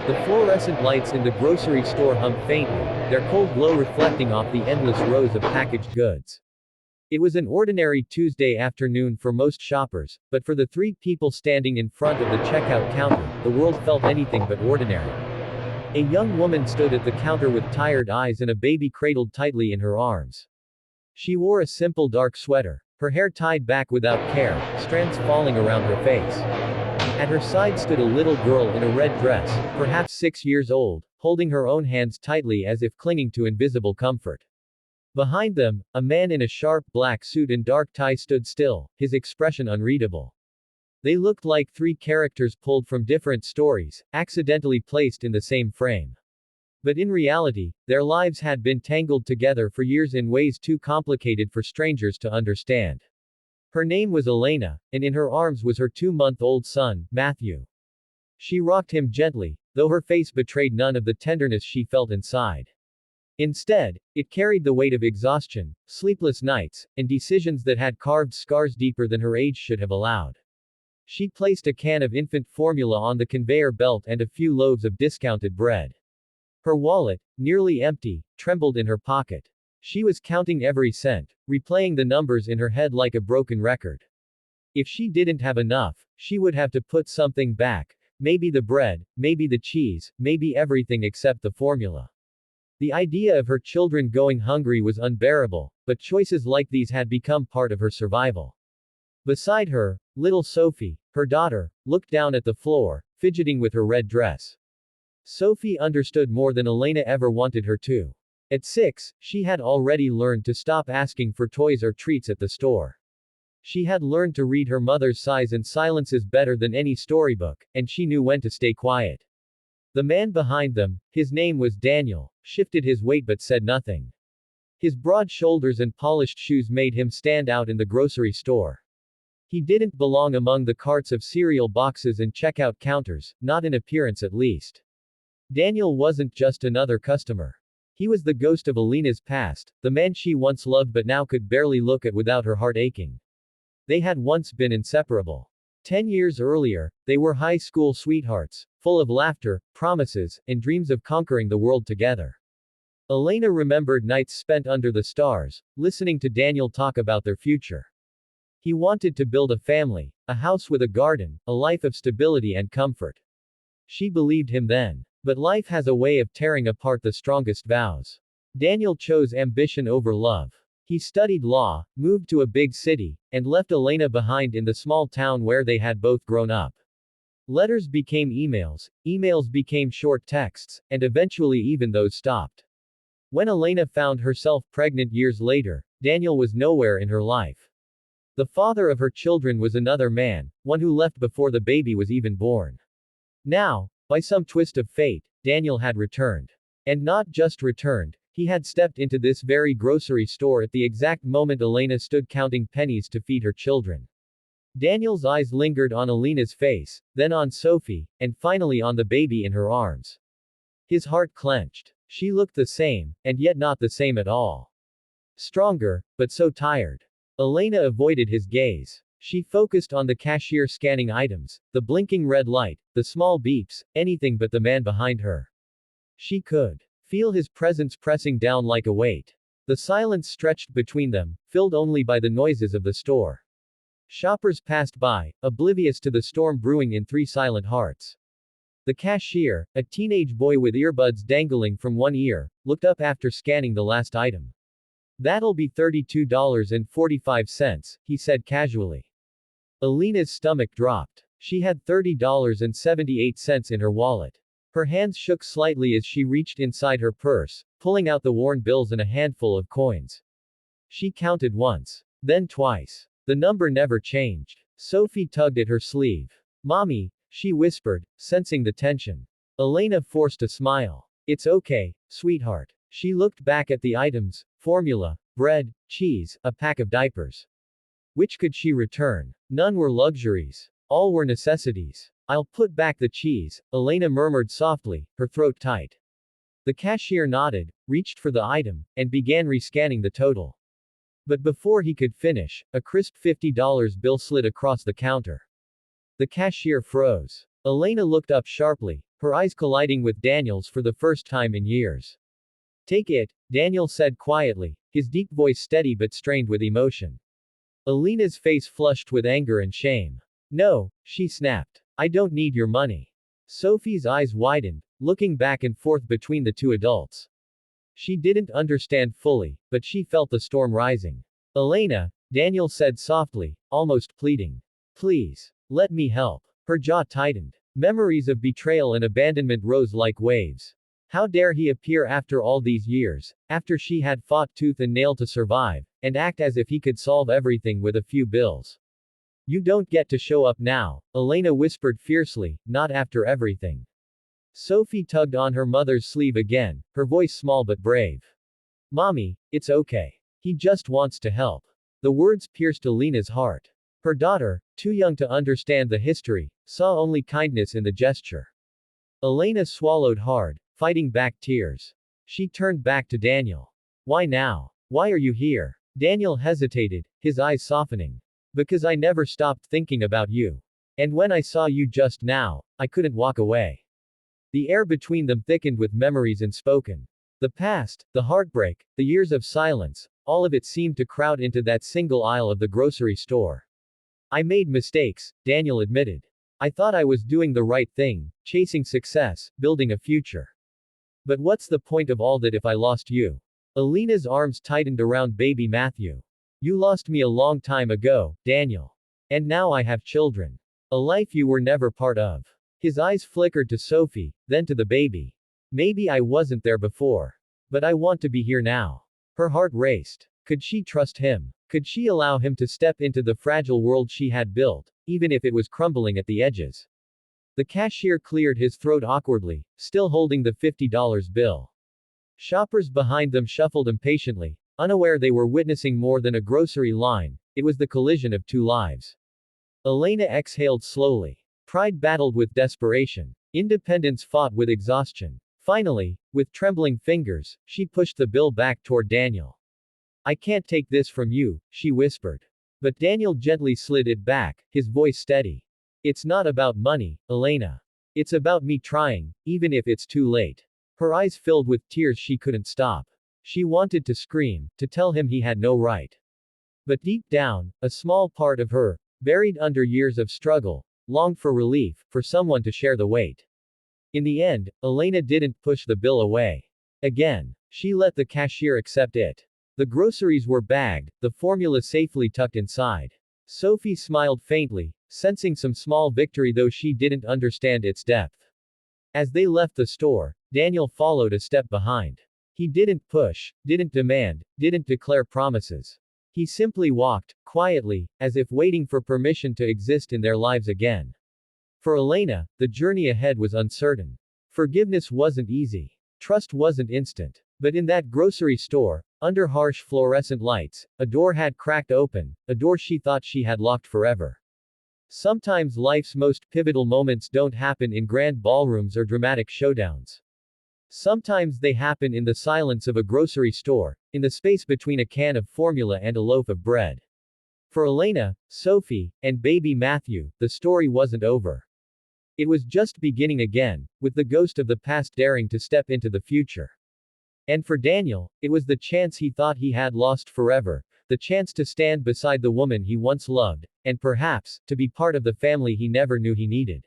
The fluorescent lights in the grocery store hummed faintly, their cold glow reflecting off the endless rows of packaged goods. It was an ordinary Tuesday afternoon for most shoppers, but for the three people standing in front of the checkout counter, the world felt anything but ordinary. A young woman stood at the counter with tired eyes and a baby cradled tightly in her arms. She wore a simple dark sweater, her hair tied back without care, strands falling around her face. At her side stood a little girl in a red dress, perhaps 6 years old, holding her own hands tightly as if clinging to invisible comfort. Behind them, a man in a sharp black suit and dark tie stood still, his expression unreadable. They looked like three characters pulled from different stories, accidentally placed in the same frame. But in reality, their lives had been tangled together for years in ways too complicated for strangers to understand. Her name was Elena, and in her arms was her 2-month-old son, Matthew. She rocked him gently, though her face betrayed none of the tenderness she felt inside. Instead, it carried the weight of exhaustion, sleepless nights, and decisions that had carved scars deeper than her age should have allowed. She placed a can of infant formula on the conveyor belt and a few loaves of discounted bread. Her wallet, nearly empty, trembled in her pocket. She was counting every cent, replaying the numbers in her head like a broken record. If she didn't have enough, she would have to put something back, maybe the bread, maybe the cheese, maybe everything except the formula. The idea of her children going hungry was unbearable, but choices like these had become part of her survival. Beside her, little Sophie, her daughter, looked down at the floor, fidgeting with her red dress. Sophie understood more than Elena ever wanted her to. At 6, she had already learned to stop asking for toys or treats at the store. She had learned to read her mother's sighs and silences better than any storybook, and she knew when to stay quiet. The man behind them, his name was Daniel, shifted his weight but said nothing. His broad shoulders and polished shoes made him stand out in the grocery store. He didn't belong among the carts of cereal boxes and checkout counters, not in appearance at least. Daniel wasn't just another customer. He was the ghost of Elena's past, the man she once loved but now could barely look at without her heart aching. They had once been inseparable. 10 years earlier, they were high school sweethearts, full of laughter, promises, and dreams of conquering the world together. Elena remembered nights spent under the stars, listening to Daniel talk about their future. He wanted to build a family, a house with a garden, a life of stability and comfort. She believed him then. But life has a way of tearing apart the strongest vows. Daniel chose ambition over love. He studied law, moved to a big city, and left Elena behind in the small town where they had both grown up. Letters became emails, emails became short texts, and eventually even those stopped. When Elena found herself pregnant years later, Daniel was nowhere in her life. The father of her children was another man, one who left before the baby was even born. Now, by some twist of fate, Daniel had returned. And not just returned, he had stepped into this very grocery store at the exact moment Elena stood counting pennies to feed her children. Daniel's eyes lingered on Elena's face, then on Sophie, and finally on the baby in her arms. His heart clenched. She looked the same, and yet not the same at all. Stronger, but so tired. Elena avoided his gaze. She focused on the cashier scanning items, the blinking red light, the small beeps, anything but the man behind her. She could feel his presence pressing down like a weight. The silence stretched between them, filled only by the noises of the store. Shoppers passed by, oblivious to the storm brewing in three silent hearts. The cashier, a teenage boy with earbuds dangling from one ear, looked up after scanning the last item. "That'll be $32.45, he said casually. Elena's stomach dropped. She had $30.78 in her wallet. Her hands shook slightly as she reached inside her purse, pulling out the worn bills and a handful of coins. She counted once. Then twice. The number never changed. Sophie tugged at her sleeve. "Mommy," she whispered, sensing the tension. Elena forced a smile. "It's okay, sweetheart." She looked back at the items: formula, bread, cheese, a pack of diapers. Which could she return? None were luxuries. All were necessities. "I'll put back the cheese," Elena murmured softly, her throat tight. The cashier nodded, reached for the item, and began rescanning the total. But before he could finish, a crisp $50 bill slid across the counter. The cashier froze. Elena looked up sharply, her eyes colliding with Daniel's for the first time in years. Take it, Daniel said quietly, his deep voice steady but strained with emotion. Alina's face flushed with anger and shame. No, she snapped. I don't need your money. Sophie's eyes widened, looking back and forth between the two adults. She didn't understand fully, but she felt the storm rising. Elena, Daniel said softly, almost pleading. Please, let me help. Her jaw tightened. Memories of betrayal and abandonment rose like waves. How dare he appear after all these years, after she had fought tooth and nail to survive, and act as if he could solve everything with a few bills. You don't get to show up now, Elena whispered fiercely, not after everything. Sophie tugged on her mother's sleeve again, her voice small but brave. Mommy, it's okay. He just wants to help. The words pierced Elena's heart. Her daughter, too young to understand the history, saw only kindness in the gesture. Elena swallowed hard, fighting back tears. She turned back to Daniel. Why now? Why are you here? Daniel hesitated, his eyes softening. Because I never stopped thinking about you. And when I saw you just now, I couldn't walk away. The air between them thickened with memories unspoken. The past, the heartbreak, the years of silence, all of it seemed to crowd into that single aisle of the grocery store. I made mistakes, Daniel admitted. I thought I was doing the right thing, chasing success, building a future. But what's the point of all that if I lost you? Elena's arms tightened around baby Matthew. You lost me a long time ago, Daniel. And now I have children. A life you were never part of. His eyes flickered to Sophie, then to the baby. Maybe I wasn't there before. But I want to be here now. Her heart raced. Could she trust him? Could she allow him to step into the fragile world she had built, even if it was crumbling at the edges? The cashier cleared his throat awkwardly, still holding the $50 bill. Shoppers behind them shuffled impatiently, unaware they were witnessing more than a grocery line, it was the collision of two lives. Elena exhaled slowly. Pride battled with desperation. Independence fought with exhaustion. Finally, with trembling fingers, she pushed the bill back toward Daniel. I can't take this from you, she whispered. But Daniel gently slid it back, his voice steady. It's not about money, Elena. It's about me trying, even if it's too late. Her eyes filled with tears she couldn't stop. She wanted to scream, to tell him he had no right. But deep down, a small part of her, buried under years of struggle, longed for relief, for someone to share the weight. In the end, Elena didn't push the bill away. Again, she let the cashier accept it. The groceries were bagged, the formula safely tucked inside. Sophie smiled faintly, sensing some small victory though she didn't understand its depth. As they left the store, Daniel followed a step behind. He didn't push, didn't demand, didn't declare promises. He simply walked, quietly, as if waiting for permission to exist in their lives again. For Elena, the journey ahead was uncertain. Forgiveness wasn't easy. Trust wasn't instant. But in that grocery store, under harsh fluorescent lights, a door had cracked open, a door she thought she had locked forever. Sometimes life's most pivotal moments don't happen in grand ballrooms or dramatic showdowns. Sometimes they happen in the silence of a grocery store, in the space between a can of formula and a loaf of bread. For Elena, Sophie, and baby Matthew, the story wasn't over. It was just beginning again, with the ghost of the past daring to step into the future. And for Daniel, it was the chance he thought he had lost forever, the chance to stand beside the woman he once loved, and perhaps, to be part of the family he never knew he needed.